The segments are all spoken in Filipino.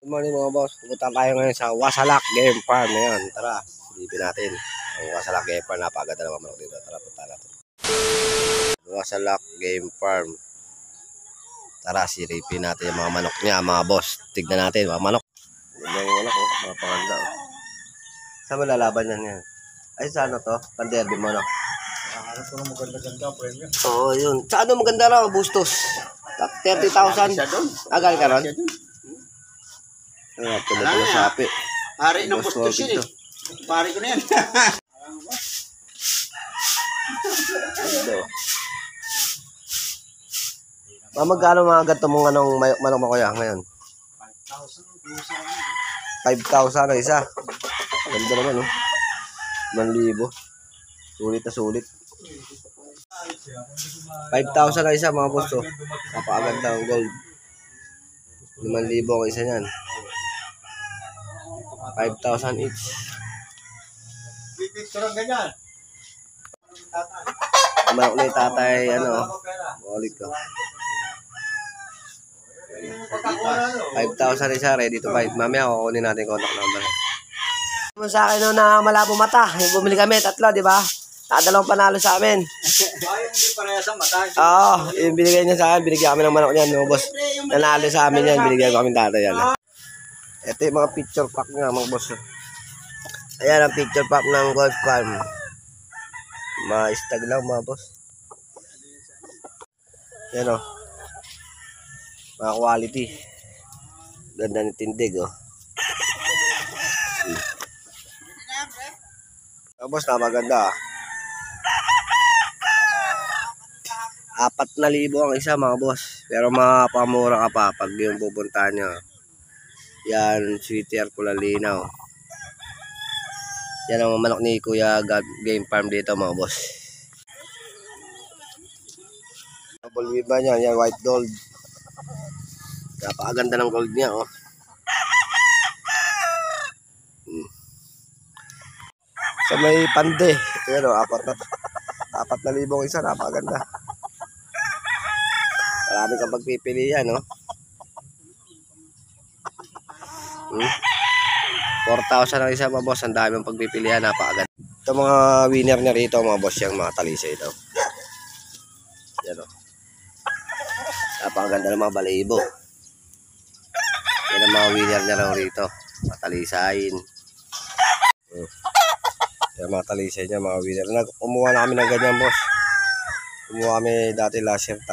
Good morning mga boss. Pupunta tayo ngayon sa Wasalak Game Farm ngayon. Tara, silipin natin. Ang Wasalak Game Farm, napaganda naman manok dito. Tara, punta natin. Wasalak Game Farm. Tara, silipin natin yung mga manok niya, mga boss. Tignan natin, mga manok. Ganda yung manok, oh. Mga panganda, oh. Saan mo lalaban yan? Ay, sa ano to? Panderby mo, no? Ano po ng maganda-ganda ang premyo? Oo, yun. Sa ano maganda raw, Bustos? 30,000. Agal ka ron? Ay, tulad na sapi. Hari ng Bustos yun eh. Pari ko na yan. Magkano mga ganito mong manok mo kuya ngayon? 5,000 na isa. Ganda naman, oh. 1,000. Sulit na sulit. 5,000 na isa mga boss, oh. Napakaganda ang gold. 5,000 ang isa niyan. 5,000 each. Pipicture ang ganyan. Manok ni tatay, ano, balik ko. 5,000 isa, ready to buy. Mamaya kukunin natin contact number. Sa akin no, na malabo mata, yung bumili kami, 3, di ba? Dalawang panalo sa amin. Ay, hindi parehas ang mata. Oo, yung binigay niya sa akin, binigyan kami ng manok niyan, no, boss. Nanalo sa amin yan, binigyan ko kami tatay yan. Ito yung mga picture pack nga, mga boss. Ayan ang picture pack ng Golf Farm. Ma-stag lang, mga boss. Yan, oh. Mga quality. Ganda ng tindig, oh. Boss, napaganda, ah. 4,000 ang isa mga boss. Pero mapamura ka pa pag yung pupuntahan nyo. Yan, sweeter pula linaw. Yan ang manok ni Kuya Game Farm dito mga boss. Double wave ba niya? Yan, white gold. Napakaganda ng gold niya, oh. Sa may pande. Yan, oh, 4,000 ang isa. Napakaganda. Marami kang pagpipilian, no? 4,000 ang isa, mga boss. Ang dami ang pagpipilian, napakaganda. Ito mga winner niya rito, mga boss, yung mga talisay ito. Yan, o. Napakaganda ng mga balahibo. Yan ang mga winner niya lang rito. Mga talisayin. Yan mga talisay niya, mga winner. Umuha na kami ng ganyan, boss. Kumuha kami dati last year, 3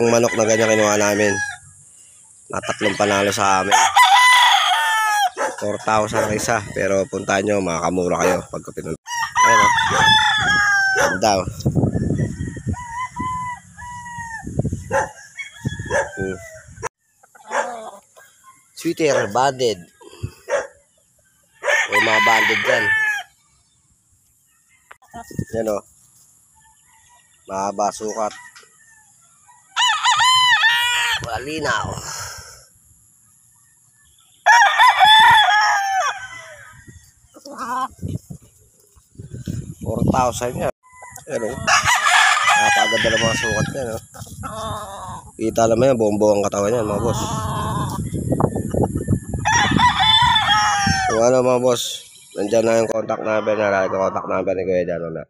manok na ganyan kinuha namin. Na 3 panalo sa amin. 4,000 ang isa. Pero puntahan nyo, makakamura kayo pagka pinunta. Ayan, oh. Ganda, oh. Sweeter, banded. May mga banded dyan. Yan, oh. Mahaba sukat. Wala linaw. 4,000 yan. Ano? Napaganda ng mga sukat yan, no? Kita naman yan, buong-buong ang katawan yan, mga boss. Kung ano, mga boss, nandiyan na yung contact number na. Contact number ni Kuya Dano na.